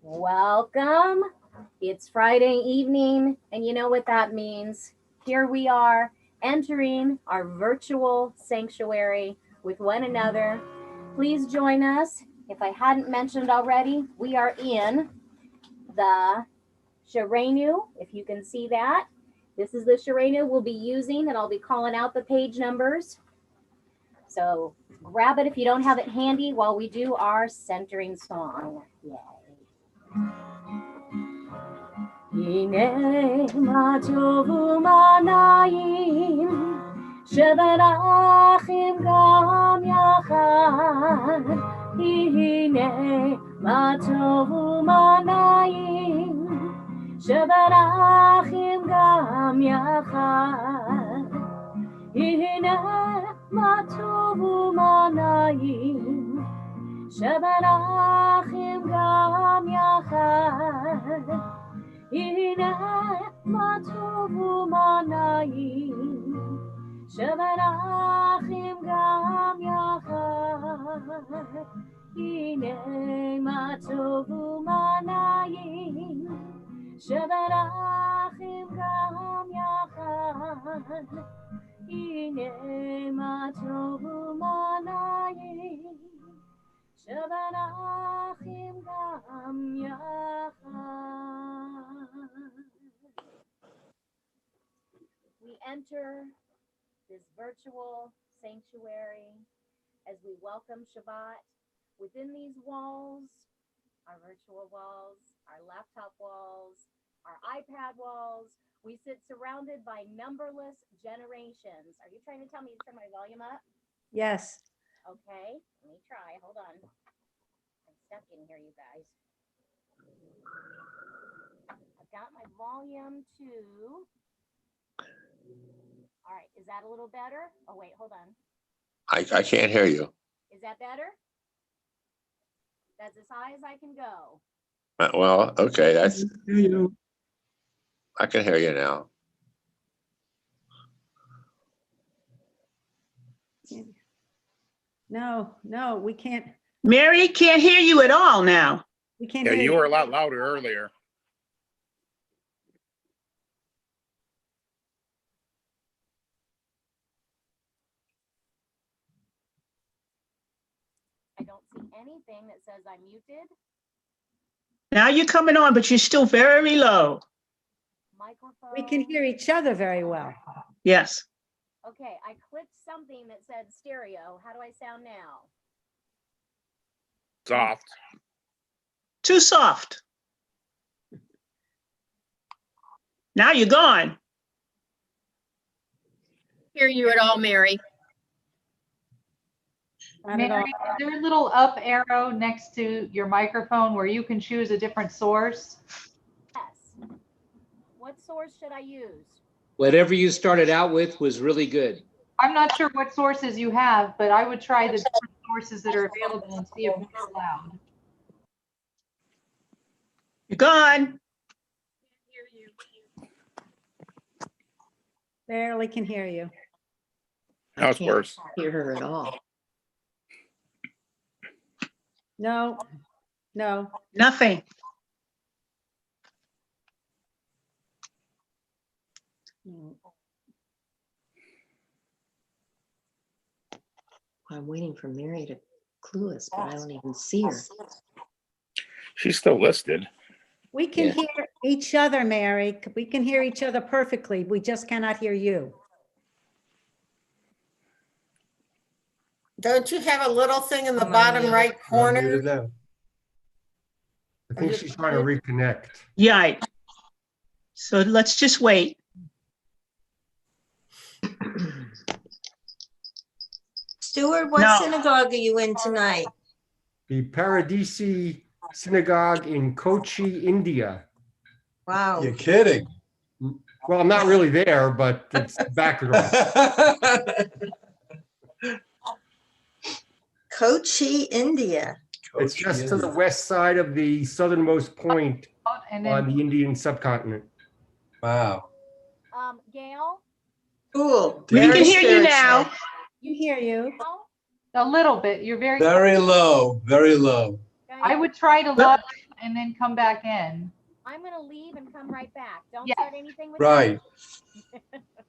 Welcome. It's Friday evening, and you know what that means. Here we are entering our virtual sanctuary with one another. Please join us. If I hadn't mentioned already, we are in the Sharenu, if you can see that. This is the Sharenu we'll be using, and I'll be calling out the page numbers. So grab it if you don't have it handy while we do our centering song. Yay. הנה מה טוב ומה נעים שברכם גם יחד הנה מה טוב ומה נעים שברכם גם יחד הנה מה טוב ומה נעים שברכם גם יחד הנה מה טוב ומה נעים שברכם גם יחד הנה מה טוב ומה נעים שברכם גם יחד הנה מה טוב ומה נעים שברכם גם יחד. We enter this virtual sanctuary as we welcome Shabbat within these walls, our virtual walls, our laptop walls, our iPad walls. We sit surrounded by numberless generations. Are you trying to tell me to turn my volume up? Yes. Okay, let me try. Hold on. I'm stuck in here, you guys. I've got my volume to. All right, is that a little better? Oh, wait, hold on. I can't hear you. Is that better? That's as high as I can go. Well, okay, that's. I can hear you now. No, we can't. Mary can't hear you at all now. We can't Yeah, hear you were a lot louder earlier. I don't see anything that says I'm muted. Now you're coming on, but you're still very low. Microphone. We can hear each other very well. Yes. Okay, I clicked something that said stereo. How do I sound now? Soft. Too soft. Now you're gone. Hear you at all, Mary. Not at all. Mary, is there a little up arrow next to your microphone where you can choose a different source? Yes. What source should I use? Whatever you started out with was really good. I'm not sure what sources you have, but I would try the different sources that are available and see if it's allowed. You're gone. Hear you. Barely can hear you. Now it's worse. Hear her at all. No. Nothing. I'm waiting for Mary to clue us, but I don't even see her. She's still listed. We can Yeah. hear each other, Mary. We can hear each other perfectly. We just cannot hear you. Don't you have a little thing in the bottom right corner? Now. I think she's trying to reconnect. Yeah. So let's just wait. Stuart, what No. synagogue are you in tonight? The Paradisi Synagogue in Kochi, India. Wow. You're kidding. Well, I'm not really there, but it's background. Kochi, India. It's just to the west side of the southernmost point And on then the Indian subcontinent. Wow. Gail? Cool. We Very can hear you spiritual. now. You hear you. Gail? a little bit, you're very, Very low, very low. I would try to log and then come back in. I'm gonna leave and come right back. Don't Yes. start anything with Right. me.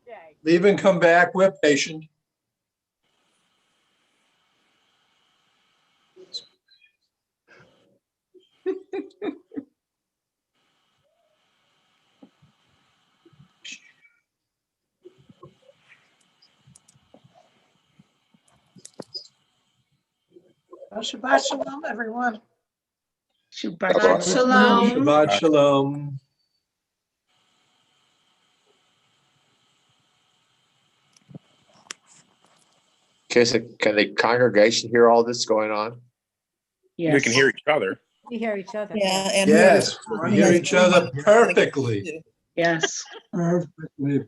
Okay. Leave and come back. We're patient. Shabbat shalom, everyone. Shabbat Shalom. Shabbat shalom. Can the congregation hear all this going on? We can hear each other. We hear each other. Yeah, and Yes, we hear each other perfectly. Yes. Perfectly.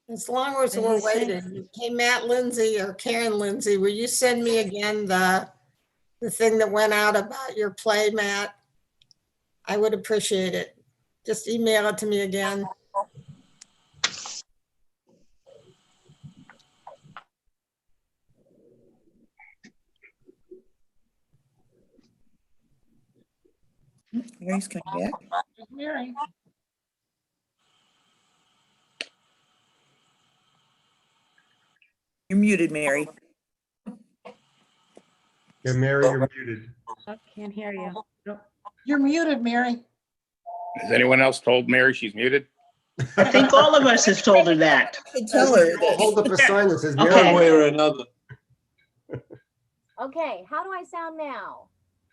as long as And we're he's saying- waiting, hey, Matt Lindsay or Karen Lindsay, will you send me again the thing that went out about your play, Matt? I would appreciate it. Just email it to me again. Mary's coming back. Mary. You're muted, Mary. Yeah, Mary, you're muted. Oh, can't hear you. Nope. You're muted, Mary. Has anyone else told Mary she's muted? I think all of us have told her that. Tell her I'll hold up a sign that says Okay. One Mary. way or another. Okay, how do I sound now?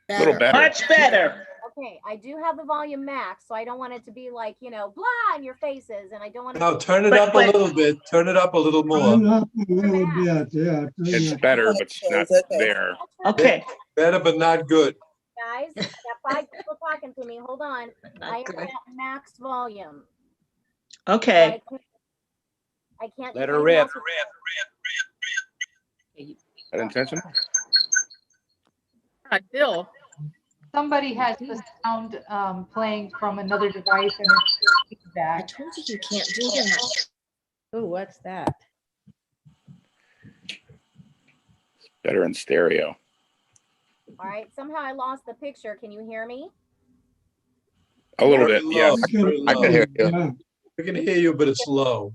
A little better. Much better. Okay, I do have the volume max, so I don't want it to be like, blah in your faces, and I don't want to. Now turn it up a little bit. Turn it up a little more. It's better, but it's not there. Okay. Better, but not good. Guys, I got 5 people talking to me. Hold on. I am at max volume. Okay. I can't. Let do her anything rip. else with- That intentional? Bill. Somebody has the sound playing from another device and it's I feedback. told you you can't do that. Ooh, what's that? Better in stereo. All right, somehow I lost the picture. Can you hear me? A little Very bit, low, yes. very I low. can hear you. We can hear you, but it's low.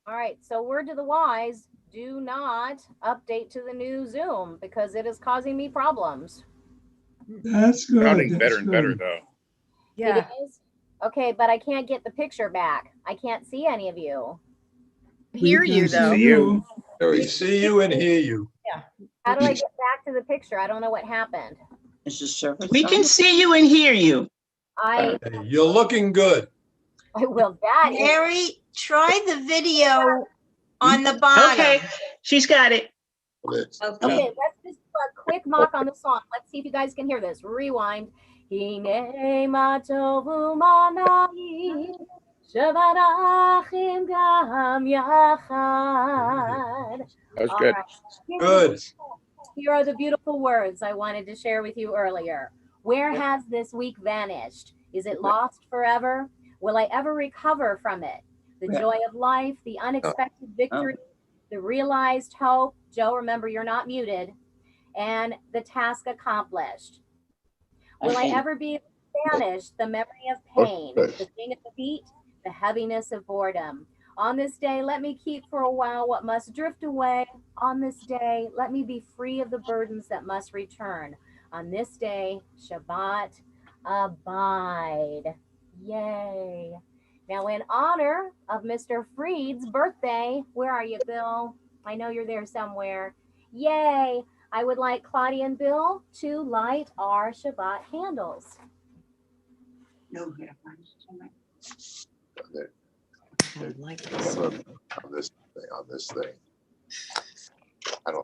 All right, so word to the wise, do not update to the new Zoom because it is causing me problems. That's good. Sounding better and better, though. Yeah. It is? Okay, but I can't get the picture back. I can't see any of you. Hear you, though. See you. We see you and hear you. How do I get back to the picture? I don't know what happened. Is the service We can on? see you and hear you. I Hey, you're looking good. will. That is Mary, try the video on the bottom. Okay. She's got it. okay. Let's just do a quick mock on the song. Let's see if you guys can hear this. Rewind. Hine matovu manai shevarachim gam yachad. That was All good. right. Good. Here are the beautiful words I wanted to share with you earlier. Where has this week vanished? Is it lost forever? Will I ever recover from it? The joy of life, the unexpected victory, the realized hope. Joe, remember you're not muted. And the task accomplished. Will I ever be banished the memory of pain, the sting of defeat, the heaviness of boredom? On this day, let me keep for a while what must drift away. On this day, let me be free of the burdens that must return. On this day, Shabbat, abide. Yay. Now, in honor of Mr. Freed's birthday, where are you, Bill? I know you're there somewhere. Yay. I would like Claudia and Bill to light our Shabbat candles. I would like this. On this thing. I'm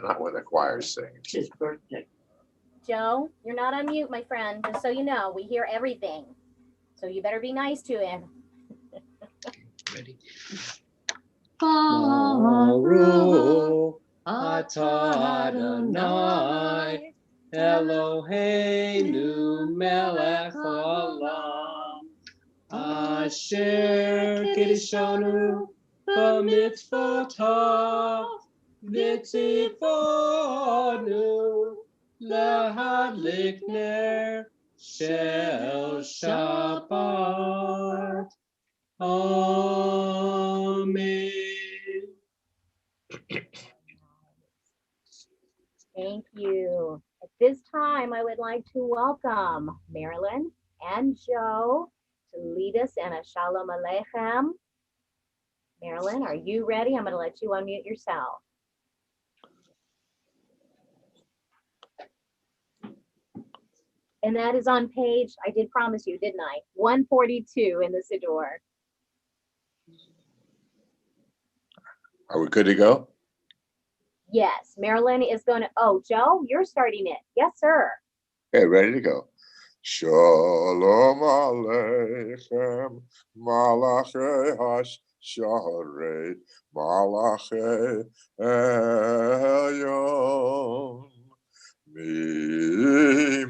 not when the choir's singing. It's his birthday. Joe, you're not on mute, my friend. Just so you know, we hear everything. So you better be nice to him. Baruch atah Adonai Eloheinu melech haolam asher kiddushanu b'mitzvotav V'tzivonu lahadlik ner shel Shabbat. Amen. Thank you. At this time, I would like to welcome Marilyn and Joe to lead us in a Shalom Aleichem. Marilyn, are you ready? I'm going to let you unmute yourself. And that is on page, I did promise you, didn't I? 142 in the Siddur. Are we good to go? Yes, Marilyn is going to, oh, Joe, you're starting it. Yes, sir. Okay, ready to go. Shalom Aleichem, Malachei Hasharei, Malachei Elyon, Mimelech,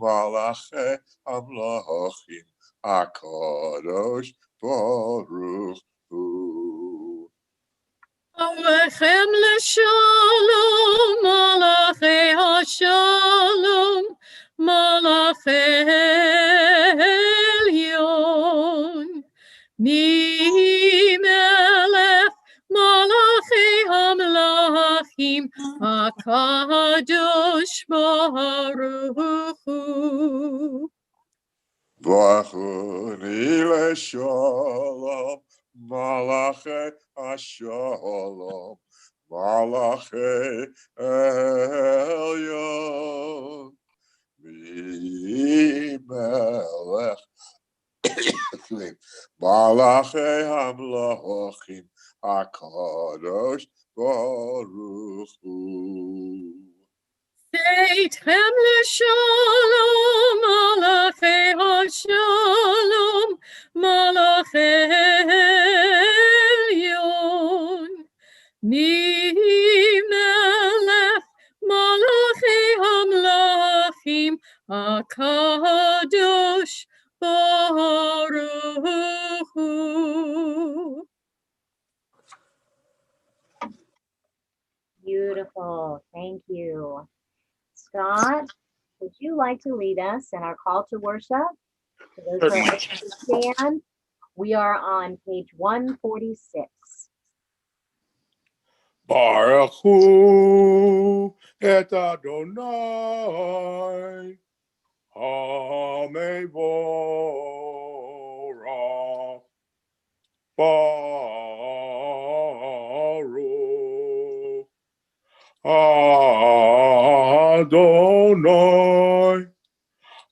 Malachei Amlochim, HaKadosh Baruch Hu. Alechem l'shalom, malachei hashalom, malachei elyon. Mimelech malachei hamlachim, HaKadosh Baruch Hu. V'achuni l'shalom, Malachei Hashalom, Malachei Elyon, Mimelech, Malachei Hamlochim, HaKadosh Baruch Hu. Seitchem l'shalom, malachei hashalom, malachei elyon. Mimelech malachei hamlachim, HaKadosh Baruch Hu. Beautiful. Thank you. Scott, would you like to lead us in our call to worship? For those who are able to stand, we are on page 146. Baruch Hu et Adonai HaMevorach Baruch Adonai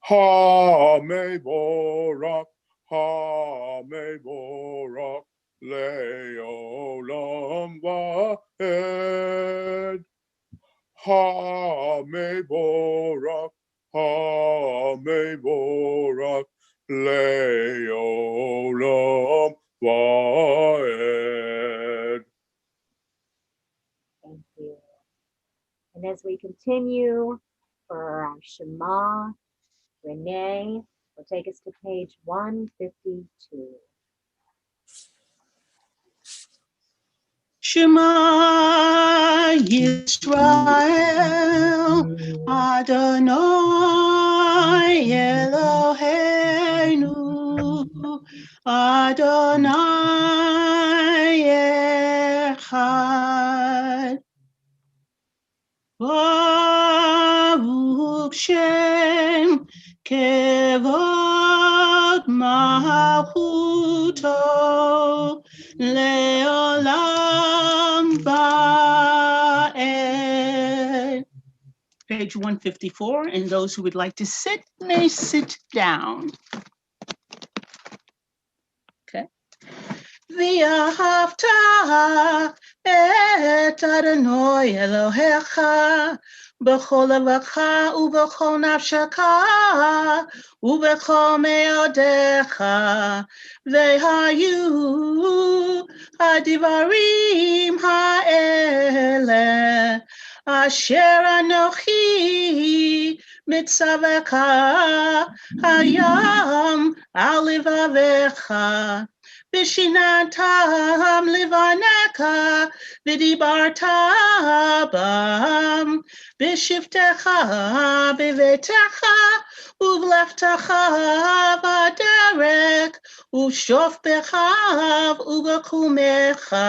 HaMevorach HaMevorach Le'olam va'ed HaMevorach HaMevorach Le'olam va'ed. Thank you. And as we continue for our Shema, Renee will take us to page 152. Shema Yisrael, Adonai Eloheinu, Adonai Echad. Baruch Shem Kevod Malchuto Leolam Va'ed. Page 154, and those who would like to sit may sit down. Okay. V'ahavta et Adonai Elohecha b'chol levacha u'b'chol nafshaka u'b'chol me'odecha v'hayu hadivarim ha'ele asher anochi mitzaveka hayam al levavecha Bishinantam livaneka vidibarta bam bishiftecha bivetecha uvleftecha baderek uvshof bechav uvakumecha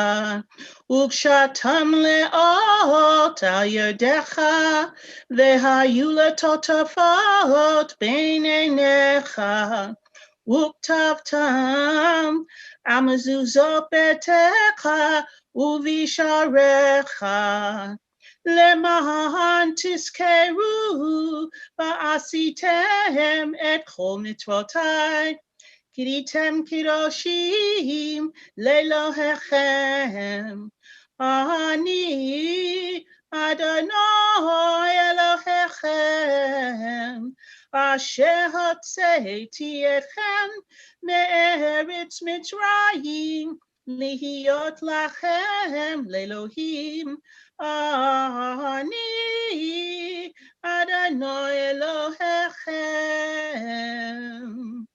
uvshatam leot al yerdecha vehayula totafot beinenecha Uktavtam Amazuzo Betecha Uvisharecha Lemahan Tiskeru Ba'asitem et Kol Mitzvotai Kiritem Kiroshim Lelohechem Ani Adonai Elohechem Asher Hotzeiti Echem Me'eretz Mitzrayim Lihiot Lachem Lelohim Ani Adonai Elohechem.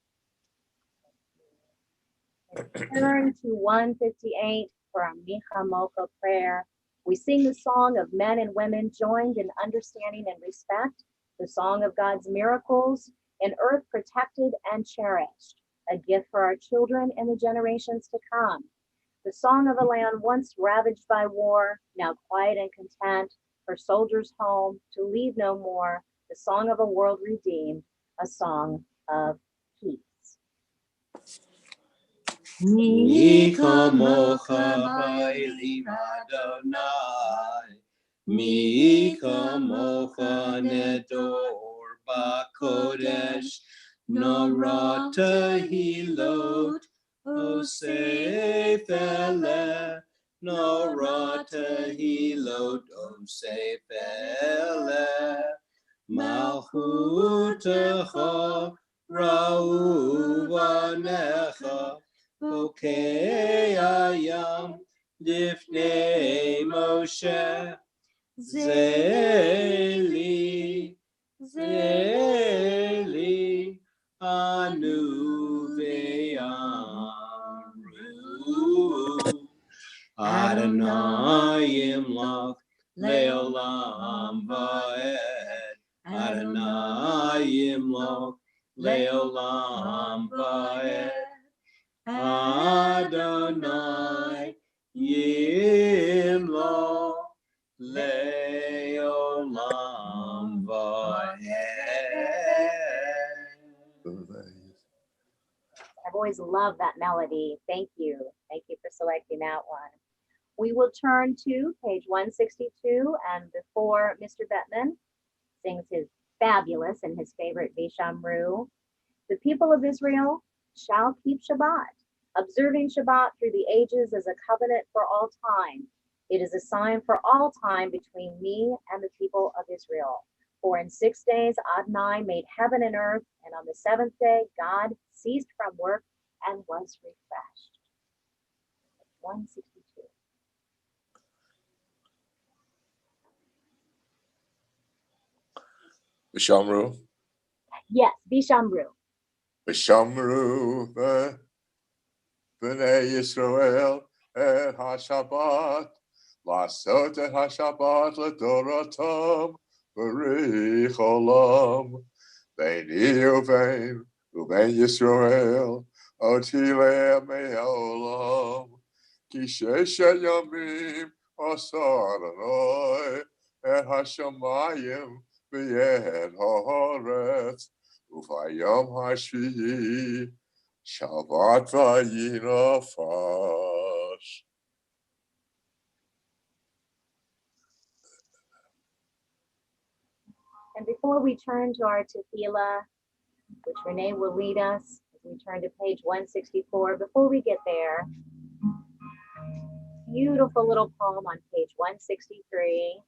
Turn to 158 for our Micha Mocha prayer. We sing the song of men and women joined in understanding and respect, the song of God's miracles, an earth protected and cherished, a gift for our children and the generations to come. The song of a land once ravaged by war, now quiet and content, for soldiers home, to leave no more, the song of a world redeemed, a song of peace. Mi kamocha ba'elim Adonai, mi kamocha nedor ba'kodesh, norata hilot, osef eleh, norata hilot, osef eleh, malchutecha ra'u vanecha, Bokeh Ayam Lifnei Moshe Zeli Zeli Anu Ve'amru Adonai Yimlach Leolam Va'ed Adonai Yimlach Leolam Va'ed Adonai Yimlo Leolam I've always loved that melody. Thank you. Thank you for selecting that one. We will turn to page 162, and before Mr. Bettman sings his fabulous and his favorite Vishamru, the people of Israel shall keep Shabbat. Observing Shabbat through the ages is a covenant for all time. It is a sign for all time between me and the people of Israel. For in 6 days Adonai made heaven and earth, and on the seventh day God ceased from work and was refreshed. 162. Vishamru. Yes, Vishamru. Vishamru B'nei Yisrael et HaShabbat Lasot et HaShabbat L'Dorotam B'rich Olam Beini uvein Yisrael Oti Le'amei Olam Ki Sheshet Yamim Asa Adonai et HaShamayim V'yed Haaretz Uvayom HaShvi'i Shabbat vayinafash. And before we turn to our tefillah, which Renee will lead us as we turn to page 164, before we get there, beautiful little poem on page 163.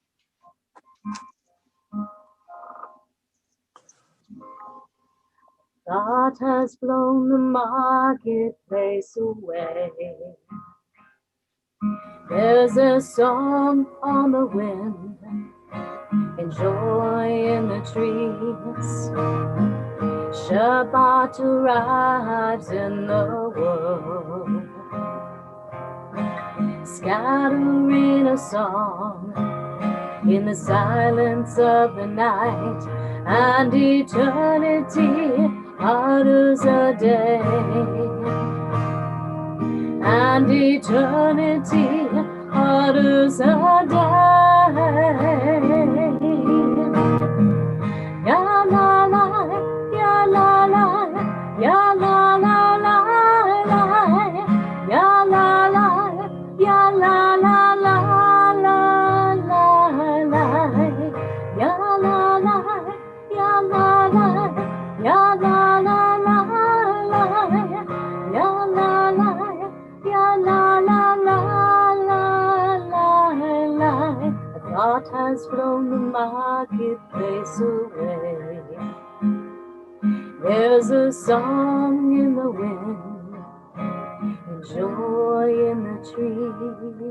God has blown the marketplace away. There's a song on the wind and joy in the trees. Shabbat arrives in the world. scattering a song in the silence of the night, and eternity utters a day, and eternity utters a day. Ya la la, ya la la, ya la la la la, ya la la, ya la la la la la la, ya la la, ya la la, ya la la la la, ya la la, ya la la la la. A thought has flown the marketplace away. There's a song in the wind and joy in the trees.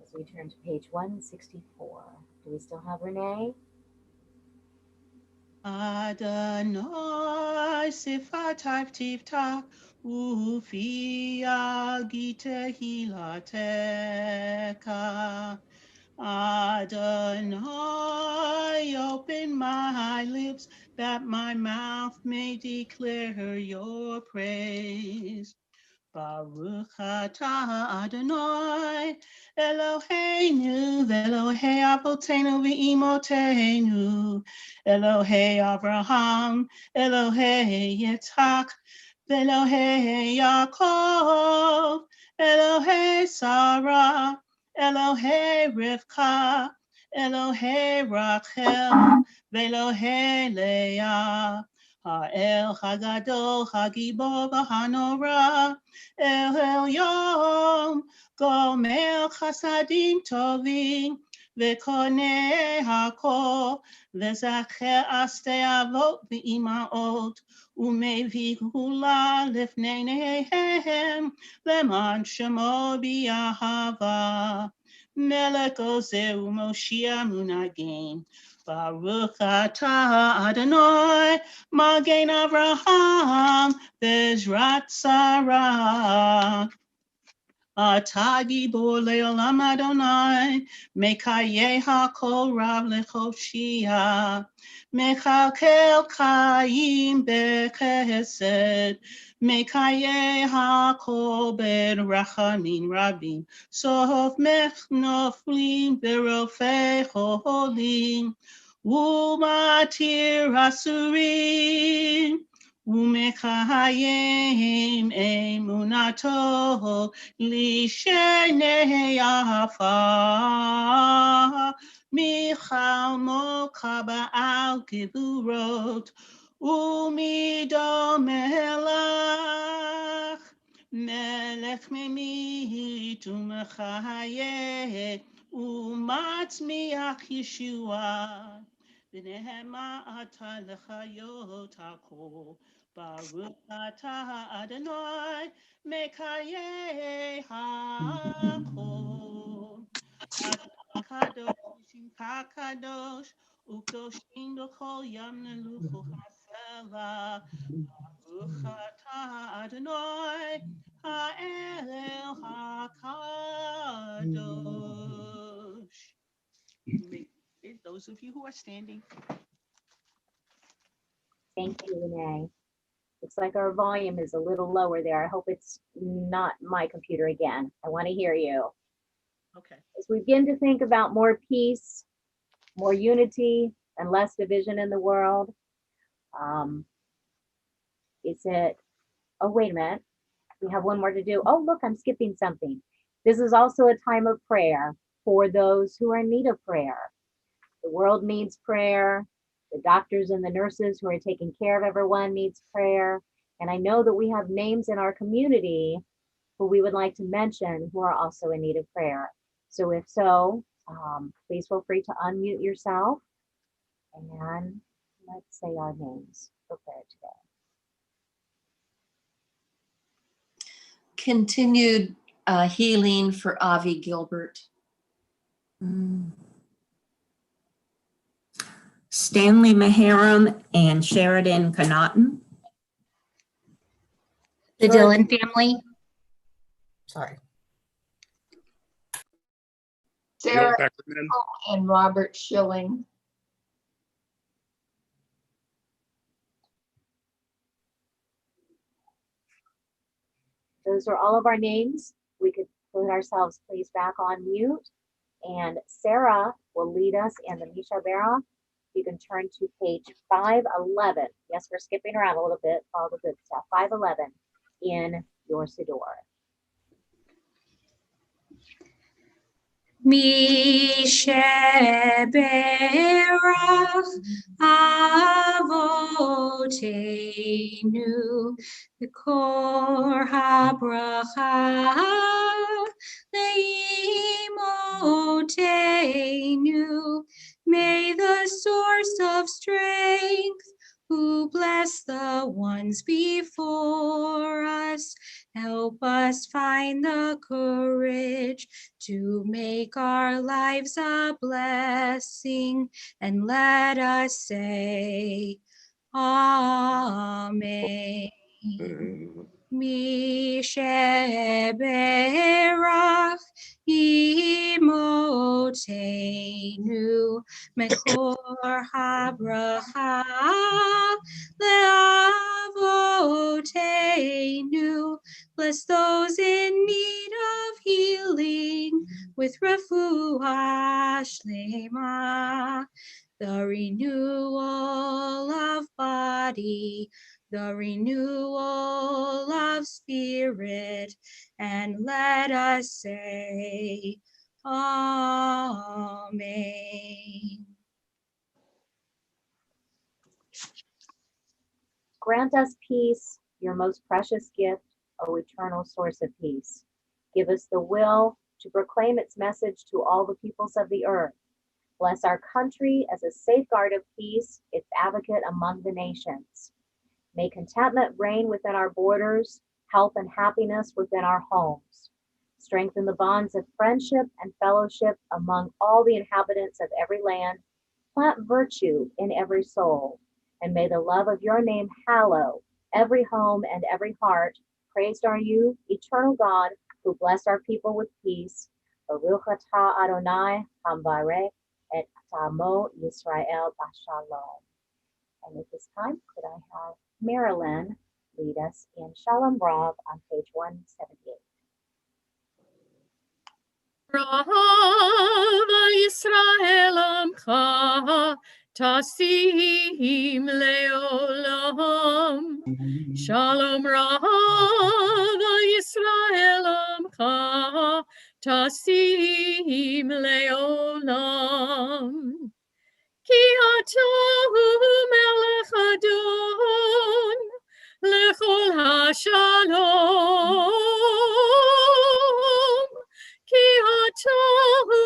As we turn to page 164, do we still have Renee? Adonai sifatai tiftach ufia gite hilateka. Adonai, open my lips that my mouth may declare your praise. Baruch atah Adonai, Eloheinu, Elohei Avotenu v'imotenu, Elohei Abraham, Elohei Yitzhak, Elohei Yaakov, Elohei Sarah, Elohei Rivka, Elohei Rachel, Elohei Leah, Ha'el Hagadol, Hagibor, Hanora, El Elyon, Gomer Chasadim Tovim, V'konei Hakol, V'zacher Astei Avot V'imaot, Umevi Hula Lifnei Nehem, Leman Shemo B'Yahava, Melech Ozer U'Moshiach Munagim, Baruch atah Adonai, Magen Avraham, Bezrat Sarah. Atah gibor le'olam Adonai, Mekaye hakol rav lechoshia, Mechalkel chayim bechesed, Mekaye hakol ben rachamim rabim, Sof mechnoflim berofei cholim, Umatir asurim, Umekayim emunato lishenei afa, Michal mokaba al gevurot, Umido melech, Melech memit umechaye, Umatzmiach Yeshua. V'nehema ata lechayot hakol, Baruch atah Adonai, Mekaye hakol. Adonai kadosh, Shimcha kadosh, Ukoshim b'chol yam neluchu hasela. Baruch atah Adonai, Ha'elel hakadosh. You may sit, those of you who are standing. Thank you, Renee. Looks like our volume is a little lower there. I hope it's not my computer again. I want to hear you. Okay. As we begin to think about more peace, more unity, and less division in the world, is it, oh, wait a minute. We have one more to do. Oh, look, I'm skipping something. This is also a time of prayer for those who are in need of prayer. The world needs prayer. The doctors and the nurses who are taking care of everyone needs prayer. And I know that we have names in our community who we would like to mention who are also in need of prayer. So if so, please feel free to unmute yourself and let's say our names for prayer today. Continued healing for Avi Gilbert. Stanley Maharam and Sheridan Connaughton. The Dillon family. Sorry. Sarah Sarah Beckerman. and Robert Schilling. Those are all of our names. We could put ourselves please back on mute. And Sarah will lead us in the Misha Bera. You can turn to page 511. Yes, we're skipping around a little bit, all the good stuff. 511 in your Siddur. Misheberach Avotenu B'kor habracha Leimotenu. May the source of strength, who bless the ones before us, help us find the courage to make our lives a blessing, and let us say, Amen. Misheberach imotenu mekor habracha leavotenu. Bless those in need of healing with refuah shlema, the renewal of body, the renewal of spirit, and let us say, Amen. Grant us peace, your most precious gift, O eternal source of peace. Give us the will to proclaim its message to all the peoples of the earth. Bless our country as a safeguard of peace, its advocate among the nations. May contentment reign within our borders, health and happiness within our homes. Strengthen the bonds of friendship and fellowship among all the inhabitants of every land. Plant virtue in every soul. And may the love of your name hallow every home and every heart. Praised are you, eternal God, who bless our people with peace. Baruch atah Adonai hambarech et Amo Yisrael b'shalom. And at this time, could I have Marilyn lead us in Shalom Rav on page 178. Rav Yisrael Amcha Tasim Leolam. Shalom Rav Yisrael Amcha Tasim Leolam. Ki atohu melech adon lechol hashalom. Ki atohu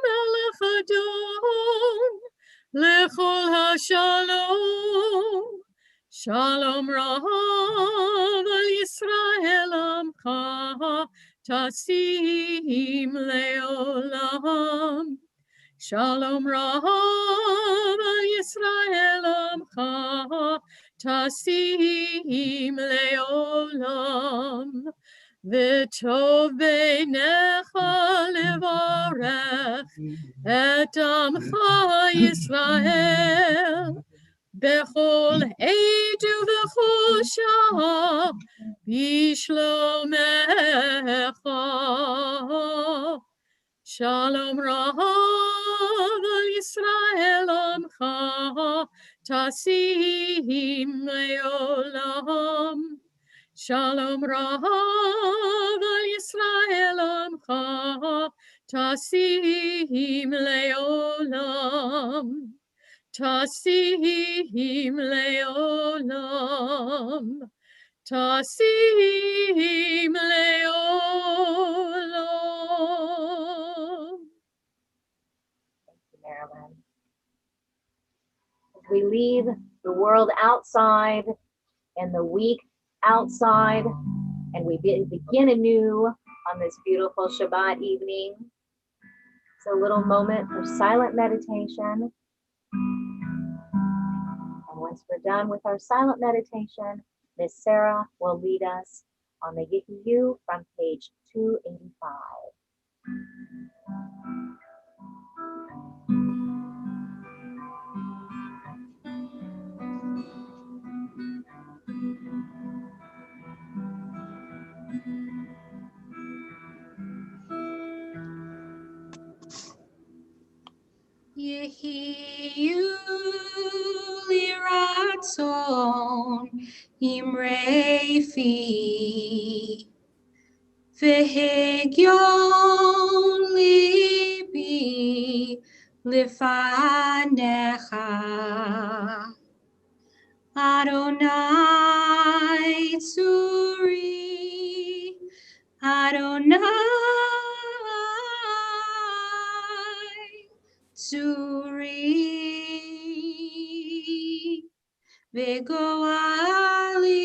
melech adon lechol hashalom. Shalom Rav al Yisrael Amcha Tasim Leolam. Shalom Rav al Yisrael Amcha Tasim Leolam. V'tov beinecha levarech et Amcha Yisrael bechol edu v'chol shah bishlomecha. Shalom Rav al Yisrael Amcha Tasim Leolam. Shalom Rav al Yisrael Amcha Tasim Leolam. Tasim Leolam. Tasim Leolam. Marilyn. As we leave the world outside and the week outside, and we begin anew on this beautiful Shabbat evening, it's a little moment for silent meditation. Once we're done with our silent meditation, Miss Sarah will lead us on the Yikiyu from page 285. Yehiyu liratson imrefi vehegyon libi lifanecha Adonai Tsuri Adonai Tsuri Begoali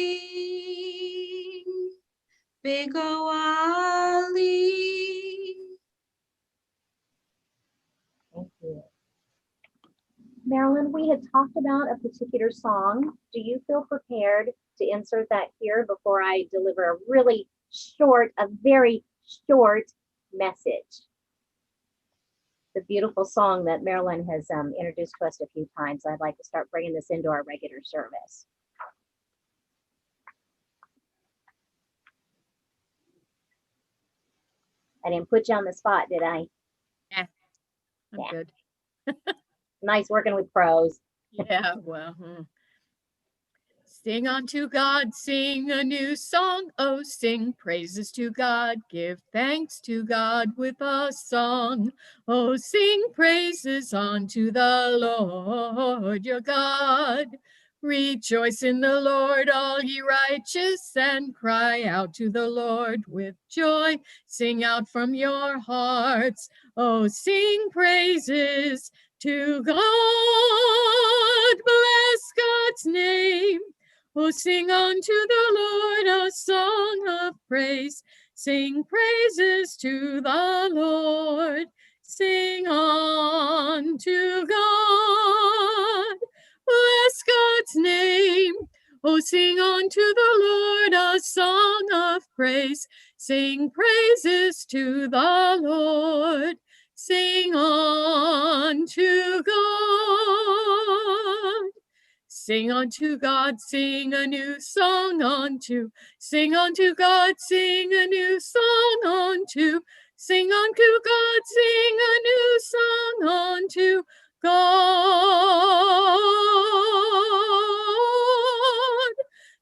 Begoali. Thank you. Marilyn, we had talked about a particular song. Do you feel prepared to insert that here before I deliver a really short, a very short message? The beautiful song that Marilyn has introduced to us a few times. I'd like to start bringing this into our regular service. I didn't put you on the spot, did I? Yeah, I'm good. Nice working with pros. Yeah, well. Sing unto God, sing a new song. Oh, sing praises to God. Give thanks to God with a song. Oh, sing praises unto the Lord your God. Rejoice in the Lord, all ye righteous, and cry out to the Lord with joy. Sing out from your hearts. Oh, sing praises to God. Bless God's name. Oh, sing unto the Lord a song of praise. Sing praises to the Lord. Sing unto God. Bless God's name. Oh, sing unto the Lord a song of praise. Sing praises to the Lord. Sing unto God. Sing unto God, sing a new song sing unto God, sing a new song sing unto God, sing a new song unto God.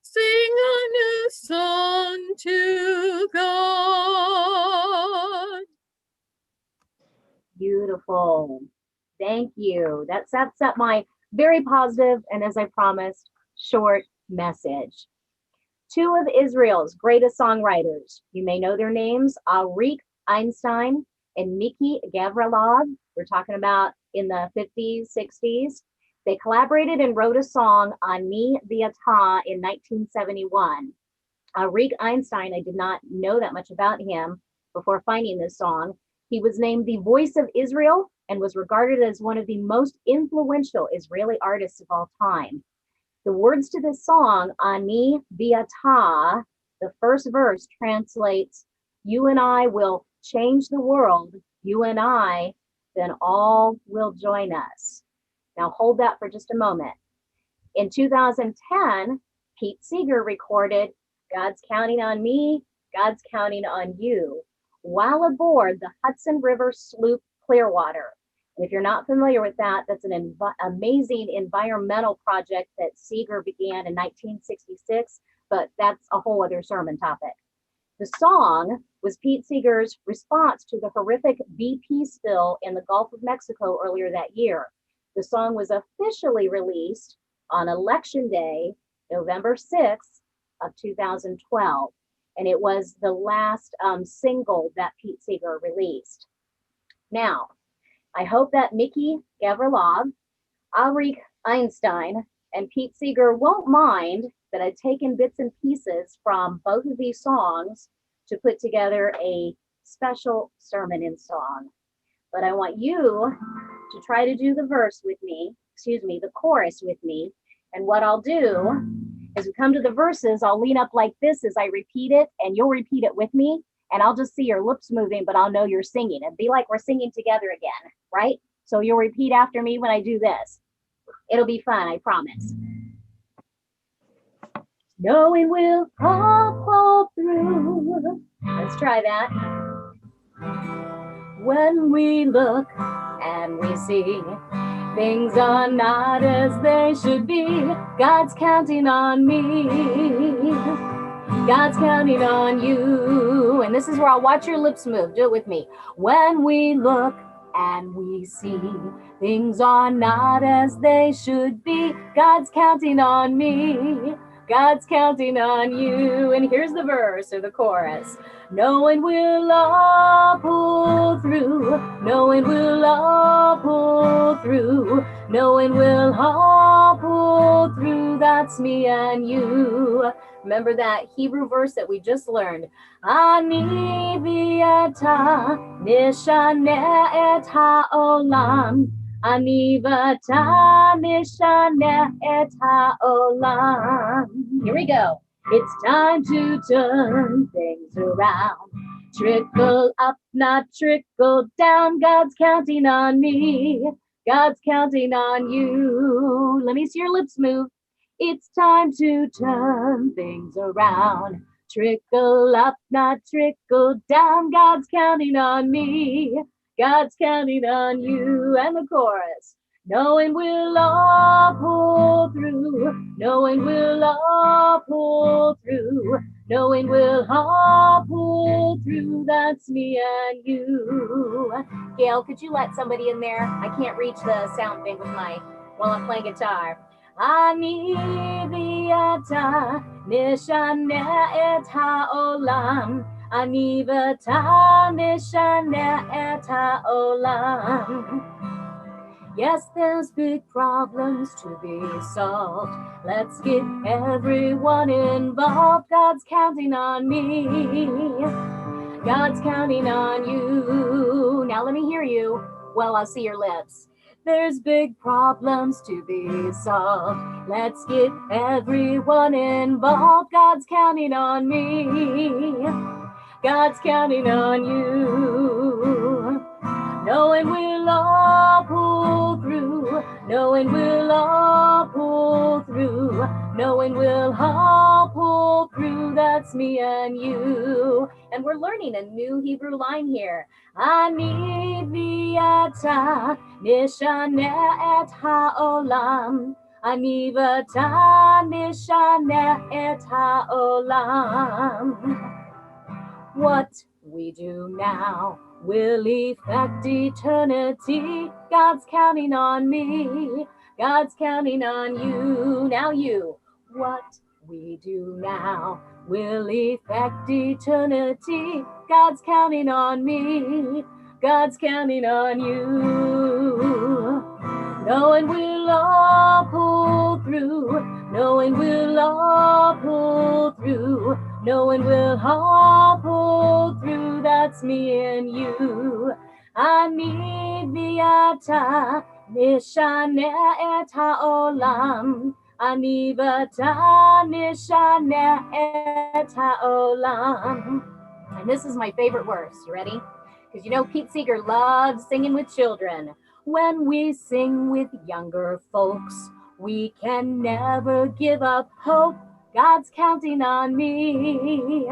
Sing a new song to God. Beautiful. Thank you. That sets up my very positive and, as I promised, short message. Two of Israel's greatest songwriters. You may know their names, Arik Einstein and Miki Gavrilov. We're talking about in the 50s, 60s. They collaborated and wrote a song, Ani V'Ata, in 1971. Arik Einstein, I did not know that much about him before finding this song. He was named the voice of Israel and was regarded as one of the most influential Israeli artists of all time. The words to this song, Ani V'Ata, the first verse translates, you and I will change the world, you and I, then all will join us. Now hold that for just a moment. In 2010, Pete Seeger recorded God's Counting on Me, God's Counting on You, while aboard the Hudson River sloop Clearwater. And if you're not familiar with that, that's an amazing environmental project that Seeger began in 1966, but that's a whole other sermon topic. The song was Pete Seeger's response to the horrific BP spill in the Gulf of Mexico earlier that year. The song was officially released on Election Day, November 6th of 2012. And it was the last single that Pete Seeger released. Now, I hope that Miki Gavrilov, Arik Einstein, and Pete Seeger won't mind that I've taken bits and pieces from both of these songs to put together a special sermon in song. But I want you to try to do the chorus with me, And what I'll do is we come to the verses, I'll lean up like this as I repeat it, and you'll repeat it with me. And I'll just see your lips moving, but I'll know you're singing. It'd be like we're singing together again, right? So you'll repeat after me when I do this. It'll be fun, I promise. Knowing we'll all pull through. Let's try that. When we look and we see things are not as they should be, God's counting on me. God's counting on you. And this is where I'll watch your lips move. Do it with me. When we look and we see things are not as they should be, God's counting on me. God's counting on you. And here's the verse or the chorus. Knowing we'll all pull through. Knowing we'll all pull through. Knowing we'll all pull through. That's me and you. Remember that Hebrew verse that we just learned. Ani v'ata nishaneh et ha'olam. Ani v'ata nishaneh et ha'olam. Here we go. It's time to turn things around. Trickle up, not trickle down. God's counting on me. God's counting on you. Let me see your lips move. It's time to turn things around. Trickle up, not trickle down. God's counting on me. God's counting on you. And the chorus. Knowing we'll all pull through. Knowing we'll all pull through. Knowing we'll all pull through. That's me and you. Gail, could you let somebody in there? I can't reach the sound thing with while I'm playing guitar. Ani v'ata nishaneh et ha'olam. Ani v'ata nishaneh et ha'olam. Yes, there's big problems to be solved. Let's get everyone involved. God's counting on me. God's counting on you. Now let me hear you. Well, I'll see your lips. There's big problems to be solved. Let's get everyone involved. God's counting on me. God's counting on you. Knowing we'll all pull through. Knowing we'll all pull through. Knowing we'll all pull through. That's me and you. And we're learning a new Hebrew line here. Ani v'ata nishaneh et ha'olam. Ani v'ata nishaneh et ha'olam. What we do now will affect eternity. God's counting on me. God's counting on you. Now you. What we do now will affect eternity. God's counting on me. God's counting on you. Knowing we'll all pull through. Knowing we'll all pull through. Knowing we'll all pull through. That's me and you. Ani v'ata nishaneh et ha'olam. Ani v'ata nishaneh et ha'olam. And this is my favorite verse. You ready? Because you know Pete Seeger loves singing with children. When we sing with younger folks, we can never give up hope. God's counting on me.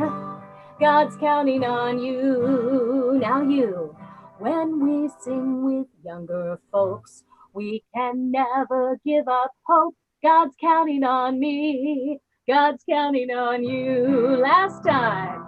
God's counting on you. Now you. When we sing with younger folks, we can never give up hope. God's counting on me. God's counting on you. Last time.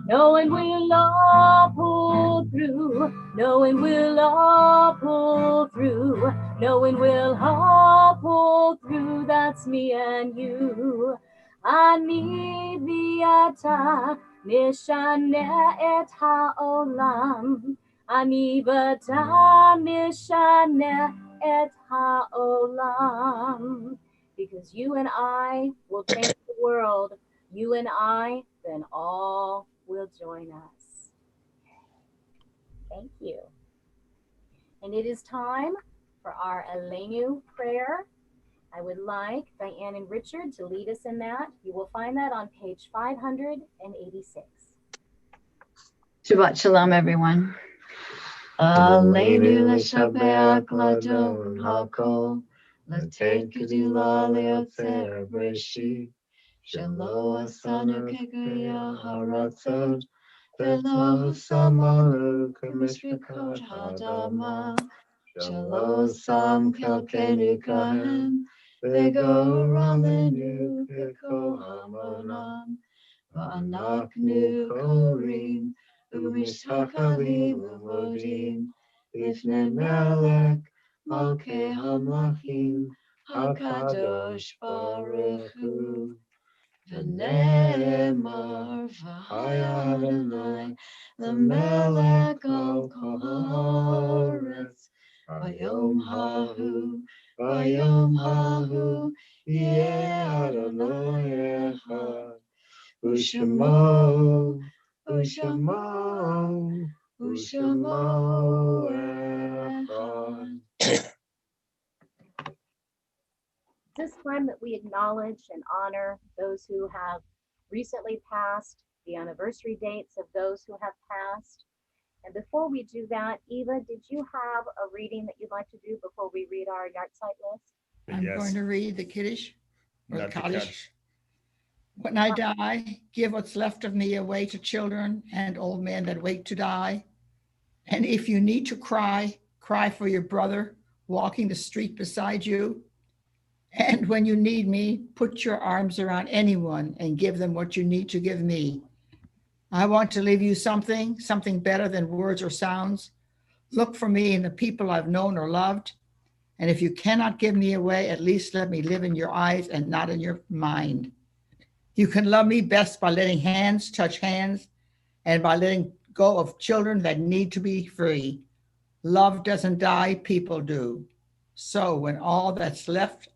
Knowing we'll all pull through. Knowing we'll all pull through. Knowing we'll all pull through. That's me and you. Ani v'ata nishaneh et ha'olam. Ani v'ata nishaneh et ha'olam. Because you and I will change the world. You and I, then all will join us. Thank you. And it is time for our Elenu prayer. I would like Diane and Richard to lead us in that. You will find that on page 586. Shabbat shalom, everyone. Aleinu l'shabeach l'adon hakol, l'ten kedula leotzer b'reshit, shelo asanu kegaya haratzot, v'lo samaru k'mishpachot ha'adama, shelo sam kelkenu kahem, v'goralenu k'kol hamonam, v'anaknu korim, Umishakalim uvodim, Lifnei Melech, Malkei Hamlachim, Hakadosh Baruch Hu. V'ne'emar v'haya Adonai, L'melech al kol haaretz, V'yom hahu, Yeh Adonai echad, U'shemo echad. This time that we acknowledge and honor those who have recently passed, the anniversary dates of those who have passed. And before we do that, Eva, did you have a reading that you'd like to do before we read our yahrzeit list? I'm Yes. going to read the Kiddush or the Not the Kaddish. Kaddish. When I die, give what's left of me away to children and old men that wait to die. And if you need to cry, cry for your brother walking the street beside you. And when you need me, put your arms around anyone and give them what you need to give me. I want to leave you something better than words or sounds. Look for me in the people I've known or loved. And if you cannot give me away, at least let me live in your eyes and not in your mind. You can love me best by letting hands touch hands and by letting go of children that need to be free. Love doesn't die, people do. So when all that's left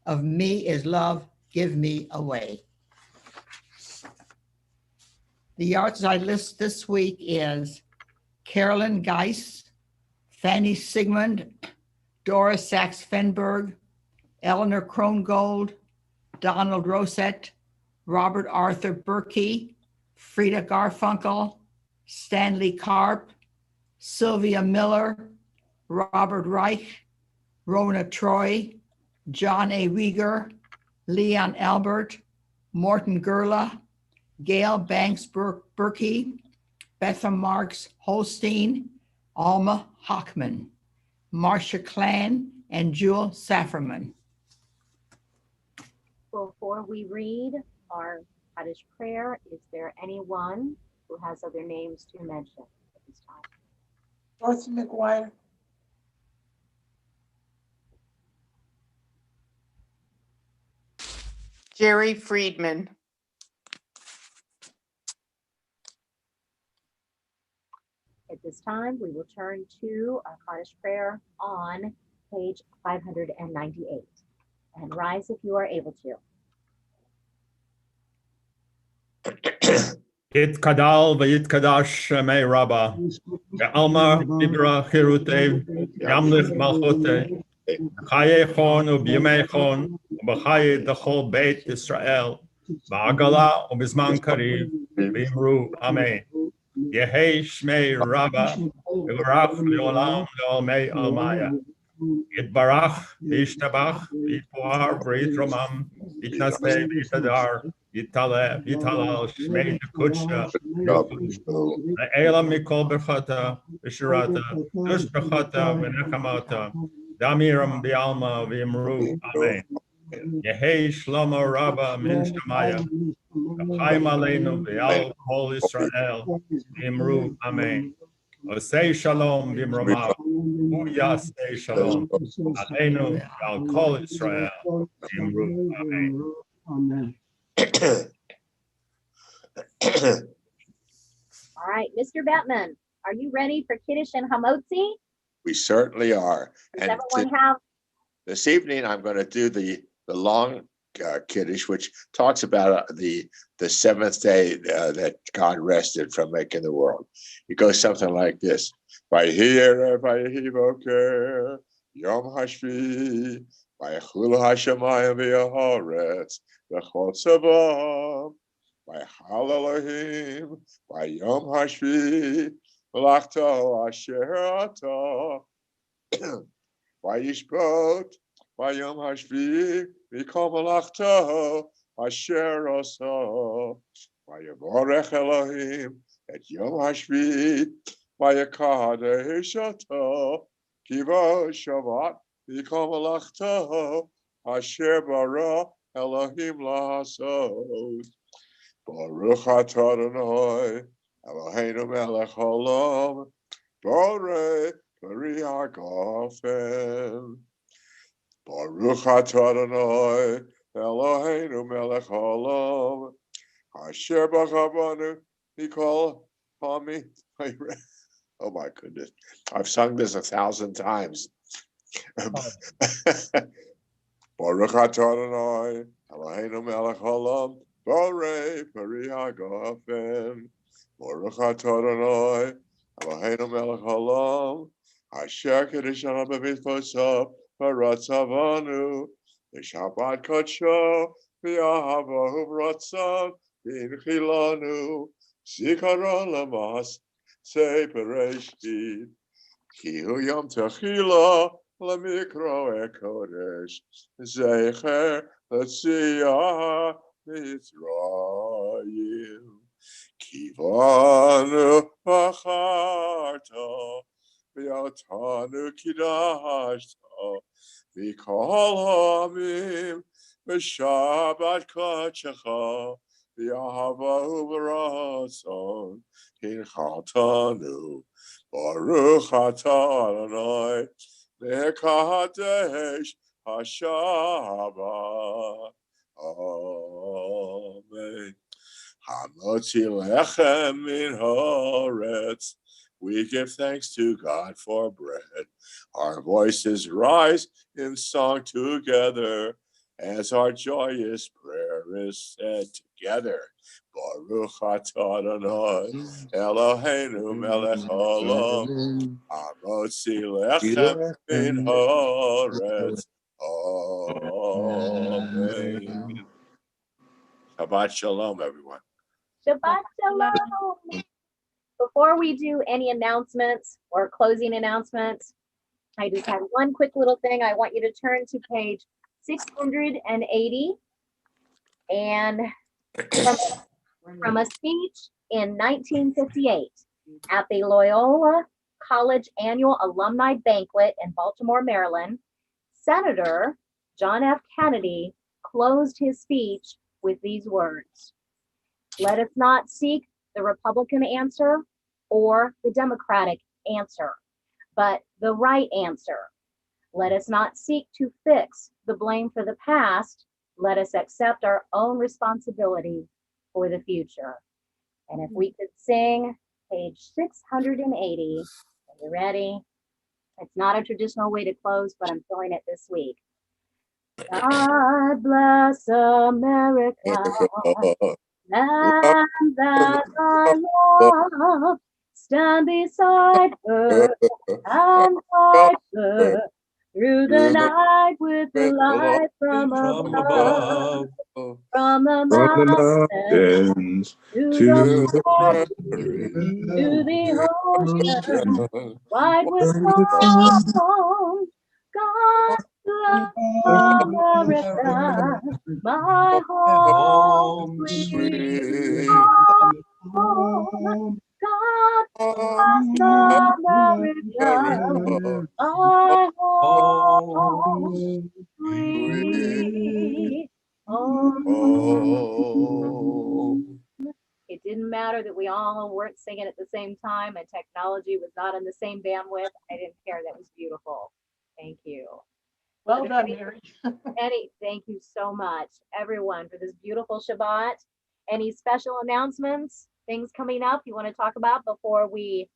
of me is love, give me away. The yahrzeit list this week is Carolyn Geis, Fanny Sigmund, Doris Sachs-Fenberg, Eleanor Krongold, Donald Rosette, Robert Arthur Berkey, Frida Garfunkel, Stanley Karp, Sylvia Miller, Robert Reich, Rona Troy, John A. Rieger, Leon Albert, Morton Gerla, Gail Banks Berkey, Betha Marks Holstein, Alma Hockman, Marcia Clan, and Jewel Safferman. Before we read our Kaddish prayer, is there anyone who has other names to mention at this time? Dorothy McGuire. Jerry Friedman. At this time, we will turn to our Kaddish prayer on page 598. And rise if you are able to. Yitkadal v'yitkadash shemei Rabba, ve'alma ibra chirutei, yamlich malchutei, v'chaye chon u'b'yamei chon, u'b'chaye d'chol beit Yisrael, v'agala u'bizman kariv, v'imru amen. Yehei shmei Rabba, v'barach le'olam le'olmei almaya. Yitbarach, v'yishtabach, v'yitpoar, v'yitromam, v'yitnaseh, v'yitadar, Yitale, Yitalal, Shmei Kutsha, Elam Mikol Berchata, Vishirata, Dush Berchata, Venechamata, Damiram Bialma, Vimru, Amen. Yehei Shlomo Rabba Min Shamaya, Chaim Aleinu, Vial Kol Israel, Vimru, Amen. Osei Shalom, Vimromav, Uyasei Shalom, Aleinu, Vial Kol Israel, Vimru, Amen. All right, Mr. Bettman, are you ready for Kiddush and Hamotzi? We certainly are. Does everyone have? This evening, I'm going to do the long Kiddush, which talks about the seventh day that God rested from making the world. It goes something like this: Vayhi Boker, Yom Hashvi, ויחולו השמיים והארץ וכל צבאם, ויחל אלוהים ביום השביעי מלאכתו אשר עשה, וישפוט ביום השביעי מכל מלאכתו אשר עשה, ויברך אלוהים את יום השביעי ויקדש אותו, כי בו שבת מכל מלאכתו אשר ברא אלוהים לעשות. ברוך אתה אדוני אלוהינו מלך העולם, בורא פרי הגפן. ברוך אתה אדוני אלוהינו מלך העולם, אשר בחר בנו מכל עמי. Oh my goodness, I've sung this 1,000 times. Baruch atah Adonai Eloheinu melech haolam, borei peri hagafen. Baruch atah Adonai Eloheinu melech haolam, asher kedishanu b'mitzvotav v'ratzavanu v'shabbat kodsho v'yahavahu v'ratzav v'inchilanu zikaron lamas say pereshit ki hu yom techila למקרא הקודש, זכר לצייה מישראל. כי בנו בחרת, ואותנו קידשת, מכל העמים, בשבת קודשך, באהבה וברצון, הנחלתנו. ברוך אתה אדוני, Mekadesh Hashabbat. Amen. Hamotzi lechem min haaretz. We give thanks to God for bread. Our voices rise in song together as our joyous prayer is said together. Baruch atah Adonai Eloheinu melech haolam, hamotzi lechem min haaretz. Amen. Shabbat shalom, everyone. Shabbat shalom. Before we do any announcements or closing announcements, I just have one quick little thing. I want you to turn to page 680 and from a speech in 1958 at the Loyola College Annual Alumni Banquet in Baltimore, Maryland, Senator John F. Kennedy closed his speech with these words: "Let us not seek the Republican answer or the Democratic answer, but the right answer. Let us not seek to fix the blame for the past. Let us accept our own responsibility for the future." And if we could sing page 680, are you ready? It's not a traditional way to close, but I'm feeling it this week. God bless America, land that I love. Stand beside her and guide her through the night with the light from above. From the mountains to the ocean, wide with storm. God bless America, my home sweet home. God bless America, my home sweet home. It didn't matter that we all weren't singing at the same time and technology was not on the same bandwidth. I didn't care. That was beautiful. Thank you. Well done, Mary. Thank you so much, everyone, for this beautiful Shabbat. Any special announcements, things coming up you want to talk about before we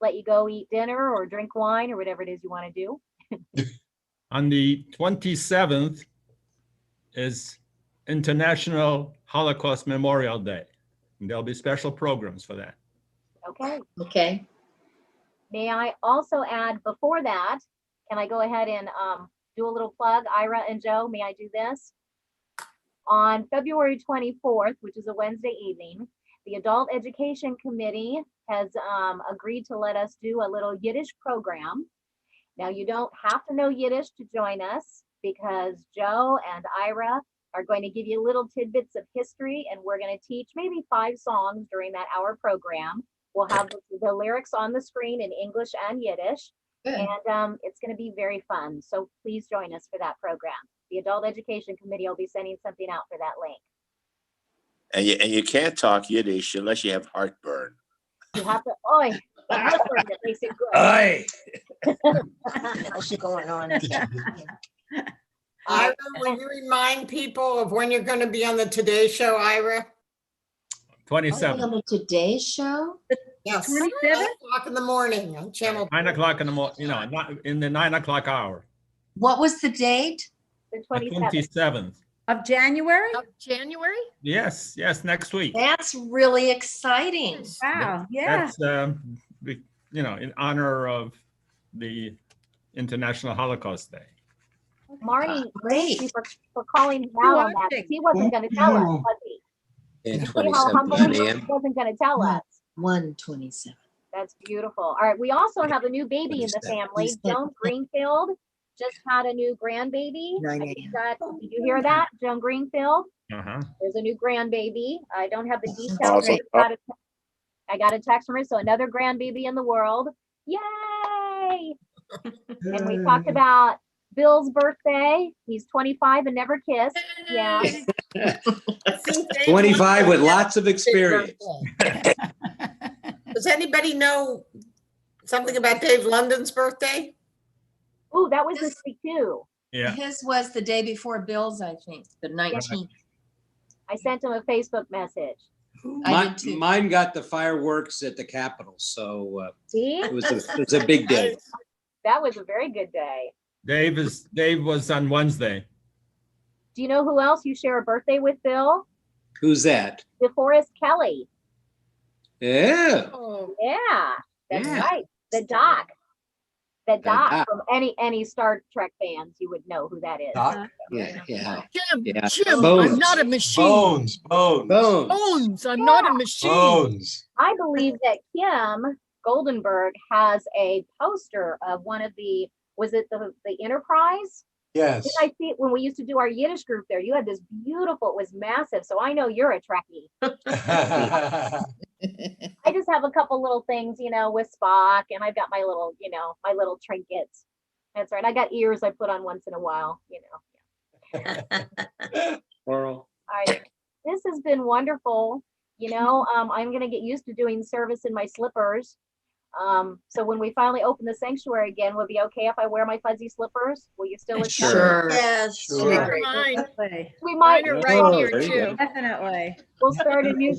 let you go eat dinner or drink wine or whatever it is you want to do? On the 27th is International Holocaust Memorial Day. And there'll be special programs for that. Okay. Okay. May I also add before that, can I go ahead and do a little plug. Ira and Joe, may I do this? On February 24th, which is a Wednesday evening, the Adult Education Committee has agreed to let us do a little Yiddish program. Now, you don't have to know Yiddish to join us because Joe and Ira are going to give you little tidbits of history, and we're going to teach maybe 5 songs during that hour program. We'll have the lyrics on the screen in English and Yiddish, and it's going to be very fun. So please join us for that program. The Adult Education Committee will be sending something out for that link. And you can't talk Yiddish unless you have heartburn. You have to, oi, the heartburn that makes it good. Aye. What's going on? Ira, will you remind people of when you're going to be on the Today Show, Ira? 27th. On the Today Show? Yes. 27th? 9 o'clock in the morning on channel. 9 o'clock in the morning, not in the 9 o'clock hour. What was the date? The The 27th. Of January? Of January? Yes, next week. That's really exciting. Wow, yeah. That's, in honor of the International Holocaust Day. Marnie, Great. thank you for calling him out on that, because he wasn't going to tell us, was he? And See how humble he 27 was? He wasn't going to tell us. 127. That's beautiful. All right, we also have a new baby in the family. Joan Greenfield just had a new grandbaby. 9 Did you hear that, Joan Greenfield? Uh-huh. There's a new grandbaby. I don't have the details. Awesome. I got a text from her, so another grandbaby in the world. Yay! And we talked about Bill's birthday. He's 25 and never kissed. Yeah. 25 with lots of experience. Does anybody know something about Dave London's birthday? Ooh, that was this week too. Yeah. His was the day before Bill's, I think, the 19th. I sent him a Facebook message. Mine got the fireworks at the Capitol, so See? it was a big day. That was a very good day. Dave was on Wednesday. Do you know who else you share a birthday with, Bill? Who's that? DeForest Kelly. Yeah. Oh, Yeah, that's Yeah. right. The Doc. The Doc Doc. from any Star Trek fans, you would know who that is. Doc? Yeah. Jim, Yeah. Jim, Bones. I'm not a machine. Bones. Bones, I'm not a machine. Bones. I believe that Kim Goldenberg has a poster of one of the, was it the Enterprise? Yes. Did I see it when we used to do our Yiddish group there? You had this beautiful, it was massive. So I know you're a Trekkie. I just have a couple little things, with Spock, and I've got my little, my little trinkets. That's right. I got ears I put on once in a while, Oral. All right. This has been wonderful. I'm going to get used to doing service in my slippers. So when we finally open the sanctuary again, will it be okay if I wear my fuzzy slippers? Will you still accept? Sure. Yes. Sure. Mine. Definitely. We might. Mine are right here very too. good. Definitely. We'll start a new